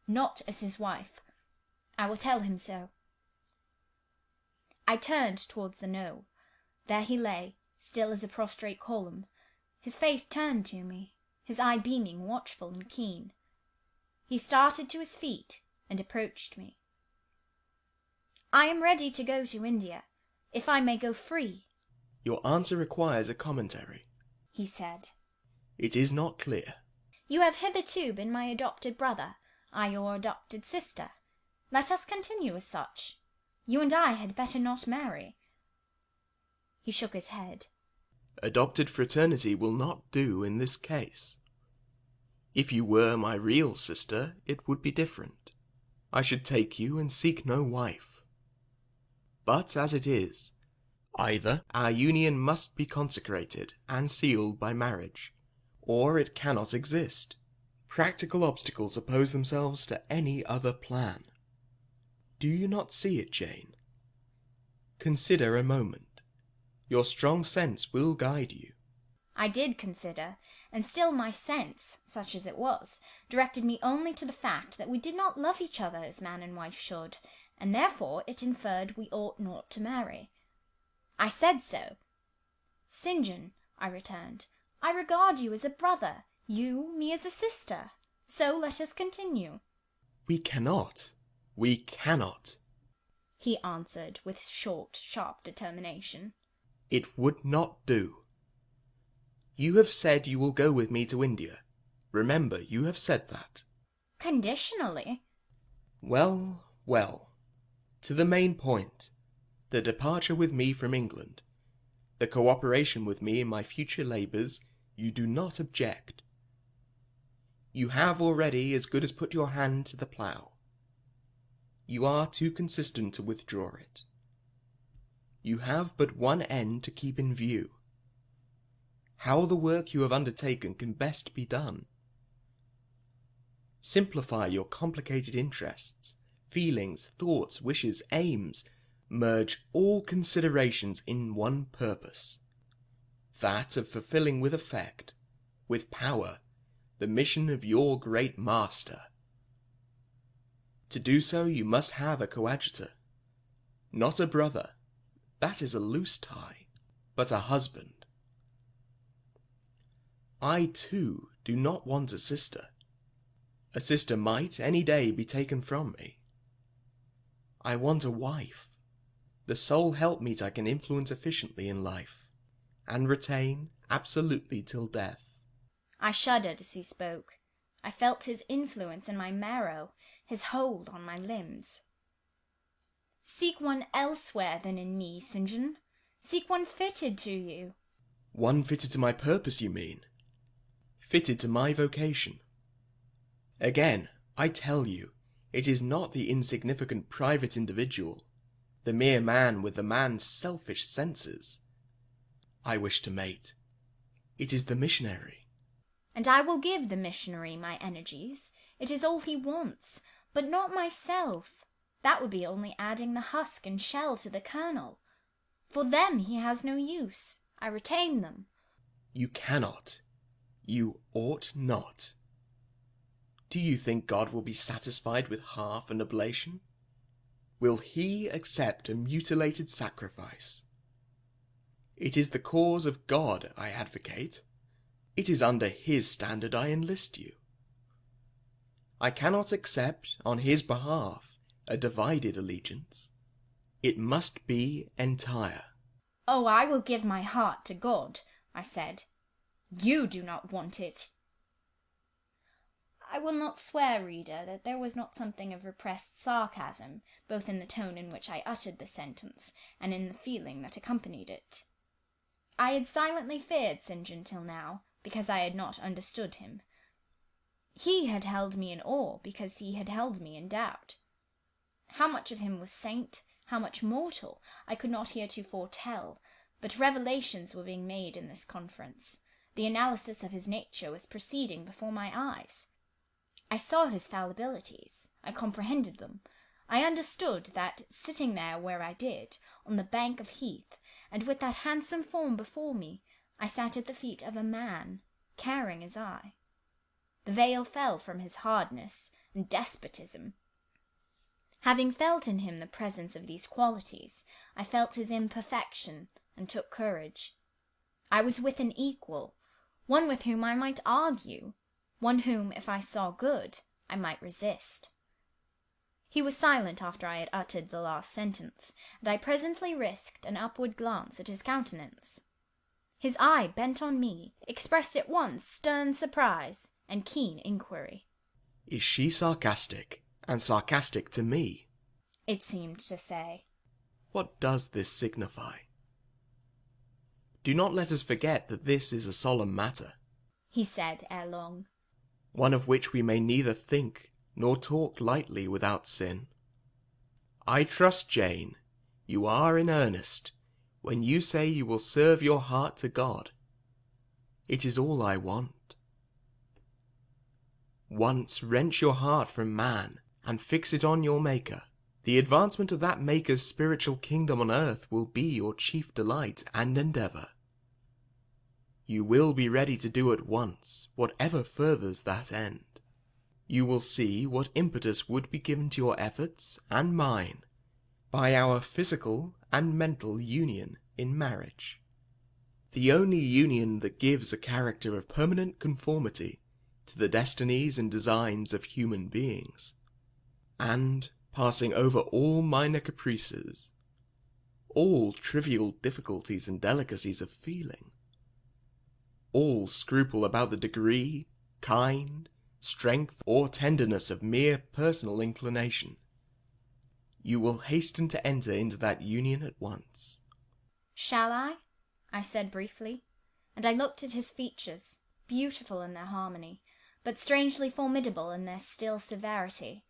B: not as his wife. I will tell him so. I turned towards the knoll. There he lay, still as a prostrate column, his face turned to me, his eye beaming, watchful and keen. He started to his feet and approached me. I am ready to go to India, if I may go free.
C: Your answer requires a commentary,
B: he said.
C: It is not clear.
B: You have hitherto been my adopted brother, I your adopted sister. Let us continue as such. You and I had better not marry. He shook his head.
C: Adopted fraternity will not do in this case. If you were my real sister, it would be different. I should take you and seek no wife. But as it is, either our union must be consecrated and sealed by marriage, or it cannot exist. Practical obstacles oppose themselves to any other plan. Do you not see it, Jane? Consider a moment. Your strong sense will guide you.
B: I did consider, and still my sense, such as it was, directed me only to the fact that we did not love each other as man and wife should, and therefore it inferred we ought not to marry. I said so. St. John, I returned, I regard you as a brother, you me as a sister. So let us continue.
C: We cannot,
B: he answered with short, sharp determination.
C: It would not do. You have said you will go with me to India. Remember, you have said that.
B: Conditionally.
C: Well, well. To the main point. The departure with me from England. The cooperation with me in my future labours, you do not object. You have already as good as put your hand to the plough. You are too consistent to withdraw it. You have but one end to keep in view. How the work you have undertaken can best be done. Simplify your complicated interests, feelings, thoughts, wishes, aims. Merge all considerations in one purpose, that of fulfilling with effect, with power, the mission of your great master. To do so you must have a coadjutor, not a brother, that is a loose tie, but a husband. I, too, do not want a sister. A sister might any day be taken from me. I want a wife, the sole helpmeet I can influence efficiently in life, and retain absolutely till death.
B: I shuddered as he spoke. I felt his influence in my marrow, his hold on my limbs. Seek one elsewhere than in me, St. John. Seek one fitted to you.
C: One fitted to my purpose, you mean? Fitted to my vocation? Again, I tell you, it is not the insignificant private individual, the mere man with the man's selfish senses, I wish to mate. It is the missionary.
B: And I will give the missionary my energies. It is all he wants, but not myself. That would be only adding the husk and shell to the kernel. For them he has no use. I retain them.
C: You cannot. You ought not. Do you think God will be satisfied with half an oblation? Will he accept a mutilated sacrifice? It is the cause of God I advocate. It is under his standard I enlist you. I cannot accept on his behalf a divided allegiance. It must be entire.
B: Oh, I will give my heart to God, I said. You do not want it. I will not swear, reader, that there was not something of repressed sarcasm, both in the tone in which I uttered the sentence, and in the feeling that accompanied it. I had silently feared St. John till now, because I had not understood him. He had held me in awe, because he had held me in doubt. How much of him was saint, how much mortal, I could not heretofore tell, but revelations were being made in this conference. The analysis of his nature was proceeding before my eyes. I saw his fallibilities. I comprehended them. I understood that, sitting there where I did, on the bank of heath, and with that handsome form before me, I sat at the feet of a man, caring as I. The veil fell from his hardness and despotism. Having felt in him the presence of these qualities, I felt his imperfection, and took courage. I was with an equal, one with whom I might argue, one whom, if I saw good, I might resist. He was silent after I had uttered the last sentence, and I presently risked an upward glance at his countenance. His eye, bent on me, expressed at once stern surprise and keen inquiry.
C: Is she sarcastic, and sarcastic to me?
B: It seemed to say.
C: What does this signify? Do not let us forget that this is a solemn matter,
B: he said ere long,
C: one of which we may neither think nor talk lightly without sin. I trust, Jane, you are in earnest when you say you will serve your heart to God. It is all I want. Once wrench your heart from man and fix it on your Maker. The advancement of that Maker's spiritual kingdom on earth will be your chief delight and endeavour. You will be ready to do at once whatever furthers that end. You will see what impetus would be given to your efforts and mine by our physical and mental union in marriage, the only union that gives a character of permanent conformity to the destinies and designs of human beings, and, passing over all minor caprices, all trivial difficulties and delicacies of feeling, all scruple about the degree, kind, strength, or tenderness of mere personal inclination, you will hasten to enter into that union at once.
B: Shall I said briefly, and I looked at his features, beautiful in their harmony, but strangely formidable in their still severity,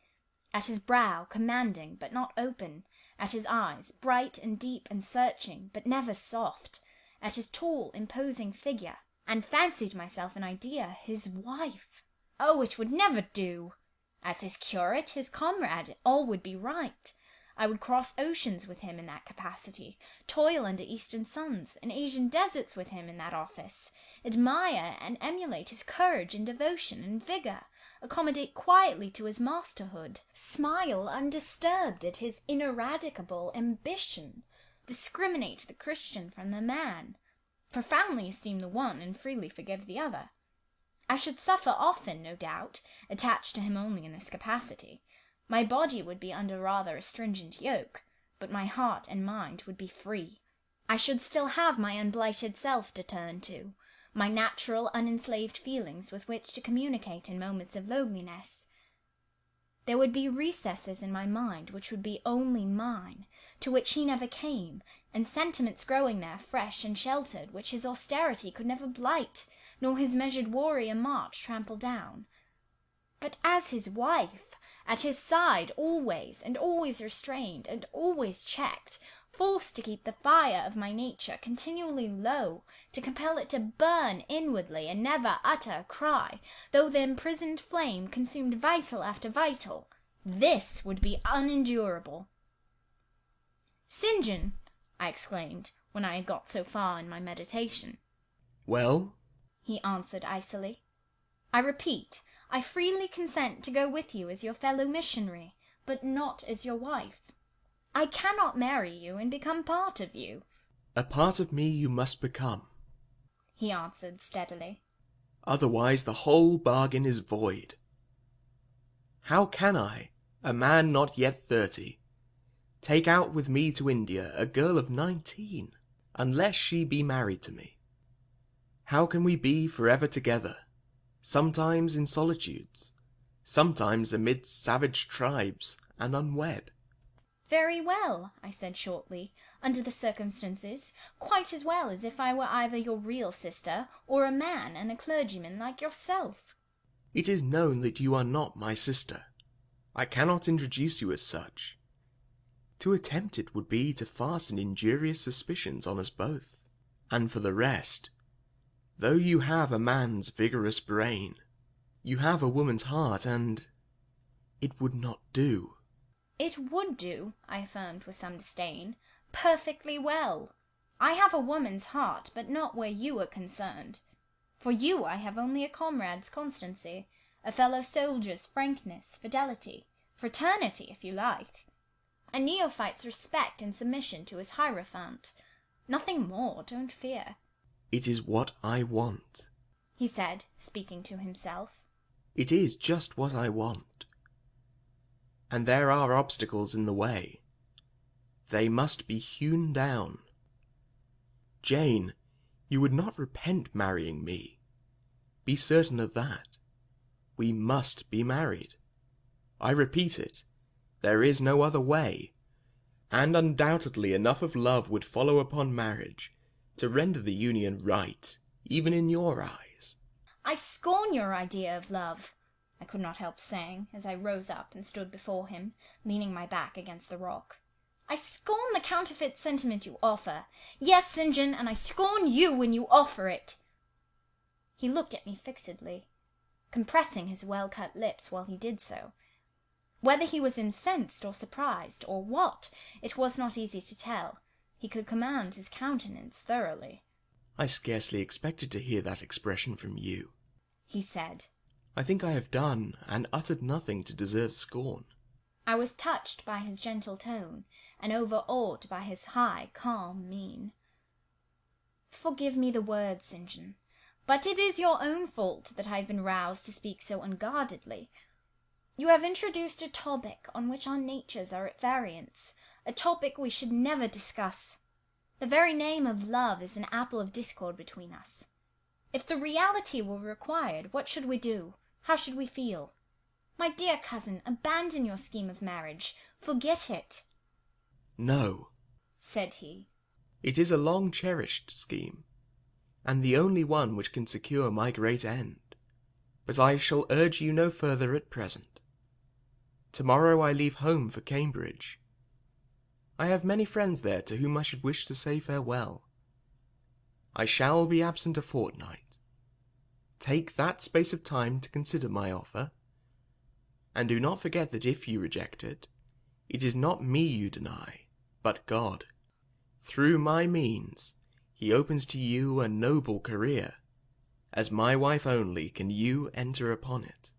B: at his brow, commanding but not open, at his eyes, bright and deep and searching, but never soft, at his tall, imposing figure, and fancied myself an idea, his wife. Oh, it would never do! As his curate, his comrade, all would be right. I would cross oceans with him in that capacity, toil under eastern suns and Asian deserts with him in that office, admire and emulate his courage and devotion and vigour, accommodate quietly to his masterhood, smile undisturbed at his ineradicable ambition, discriminate the Christian from the man, profoundly esteem the one and freely forgive the other. I should suffer often, no doubt, attached to him only in this capacity. My body would be under rather a stringent yoke, but my heart and mind would be free. I should still have my unblighted self to turn to, my natural unenslaved feelings with which to communicate in moments of loneliness. There would be recesses in my mind which would be only mine, to which he never came, and sentiments growing there fresh and sheltered, which his austerity could never blight, nor his measured warrior march trample down. But as his wife, at his side always, and always restrained, and always checked, forced to keep the fire of my nature continually low, to compel it to burn inwardly and never utter a cry, though the imprisoned flame consumed vital after vital, this would be unendurable. "St. John," I exclaimed, when I had got so far in my meditation.
C: "Well?"
B: he answered icily. "I repeat, I freely consent to go with you as your fellow missionary, but not as your wife. I cannot marry you and become part of you."
C: "A part of me you must become,"
B: he answered steadily.
C: "Otherwise the whole bargain is void. How can I, a man not yet 30, take out with me to India a girl of 19, unless she be married to me? How can we be forever together, sometimes in solitudes, sometimes amidst savage tribes, and unwed?"
B: "Very well," I said shortly, "under the circumstances, quite as well as if I were either your real sister, or a man and a clergyman like yourself."
C: "It is known that you are not my sister. I cannot introduce you as such. To attempt it would be to fasten injurious suspicions on us both. And for the rest, though you have a man's vigorous brain, you have a woman's heart, and it would not do."
B: "It would do," I affirmed with some disdain, "perfectly well. I have a woman's heart, but not where you are concerned. For you I have only a comrade's constancy, a fellow soldier's frankness, fidelity, fraternity, if you like, a neophyte's respect and submission to his hierophant. Nothing more, don't fear."
C: "It is what I want,"
B: he said, speaking to himself.
C: "It is just what I want. And there are obstacles in the way. They must be hewn down. Jane, you would not repent marrying me. Be certain of that. We must be married. I repeat it, there is no other way, and undoubtedly enough of love would follow upon marriage to render the union right, even in your eyes."
B: "I scorn your idea of love," I could not help saying, as I rose up and stood before him, leaning my back against the rock. "I scorn the counterfeit sentiment you offer. Yes, St. John, and I scorn you when you offer it." He looked at me fixedly, compressing his well-cut lips while he did so. Whether he was incensed or surprised, or what, it was not easy to tell. He could command his countenance thoroughly.
C: "I scarcely expected to hear that expression from you,"
B: he said.
C: "I think I have done and uttered nothing to deserve scorn."
B: I was touched by his gentle tone, and overawed by his high, calm mien. "Forgive me the words, St. John, but it is your own fault that I have been roused to speak so unguardedly. You have introduced a topic on which our natures are at variance, a topic we should never discuss. The very name of love is an apple of discord between us. If the reality were required, what should we do? How should we feel? My dear cousin, abandon your scheme of marriage. Forget it."
C: "No,"
B: said he.
C: "it is a long-cherished scheme, and the only one which can secure my great end. But I shall urge you no further at present. Tomorrow I leave home for Cambridge. I have many friends there to whom I should wish to say farewell. I shall be absent a fortnight. Take that space of time to consider my offer, and do not forget that if you reject it, it is not me you deny, but God. Through my means, he opens to you a noble career. As my wife only can you enter upon it.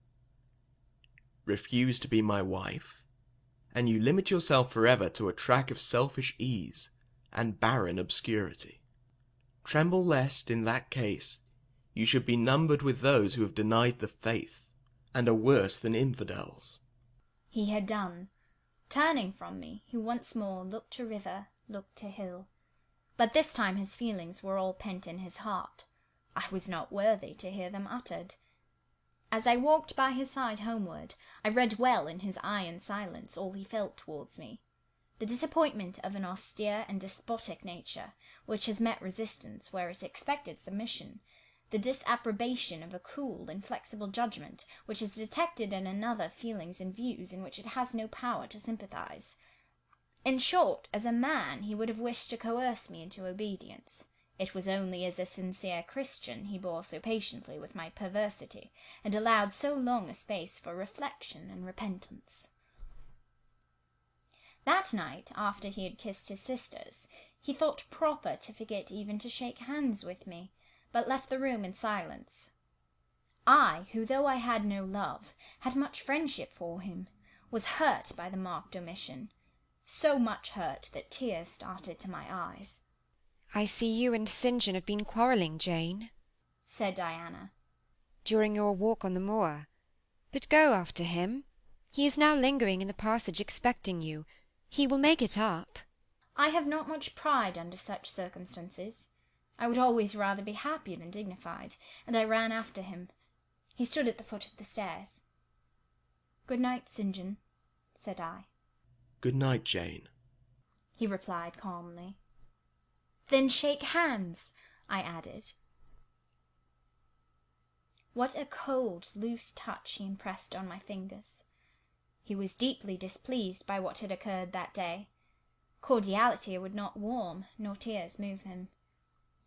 C: Refuse to be my wife, and you limit yourself forever to a track of selfish ease and barren obscurity. Tremble lest, in that case, you should be numbered with those who have denied the faith, and are worse than infidels."
B: He had done. Turning from me, he once more looked to river, looked to hill. But this time his feelings were all pent in his heart. I was not worthy to hear them uttered. As I walked by his side homeward, I read well in his eye and silence all he felt towards me. The disappointment of an austere and despotic nature, which has met resistance where it expected submission, the disapprobation of a cool, inflexible judgment, which has detected in another feelings and views in which it has no power to sympathize. In short, as a man he would have wished to coerce me into obedience. It was only as a sincere Christian he bore so patiently with my perversity, and allowed so long a space for reflection and repentance. That night, after he had kissed his sisters, he thought proper to forget even to shake hands with me, but left the room in silence. I, who, though I had no love, had much friendship for him, was hurt by the marked omission, so much hurt that tears started to my eyes.
D: "I see you and St. John have been quarrelling, Jane,"
B: said Diana,
D: "during your walk on the moor. But go after him. He is now lingering in the passage expecting you. He will make it up."
B: I have not much pride under such circumstances. I would always rather be happy than dignified, and I ran after him. He stood at the foot of the stairs. "Good night, St. John," said I.
C: "Good night, Jane,"
B: he replied calmly. "Then shake hands," I added. What a cold, loose touch he impressed on my fingers! He was deeply displeased by what had occurred that day. Cordiality would not warm, nor tears move him.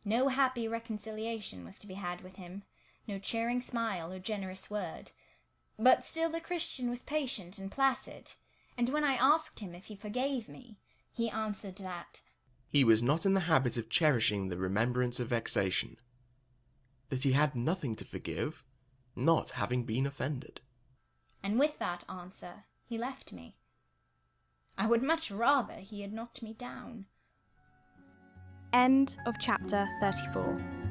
B: No happy reconciliation was to be had with him, no cheering smile or generous word. But still the Christian was patient and placid, and when I asked him if he forgave me, he answered that
C: he was not in the habit of cherishing the remembrance of vexation, that he had nothing to forgive, not having been offended.
B: And with that answer he left me. I would much rather he had knocked me down.
E: End of chapter 34.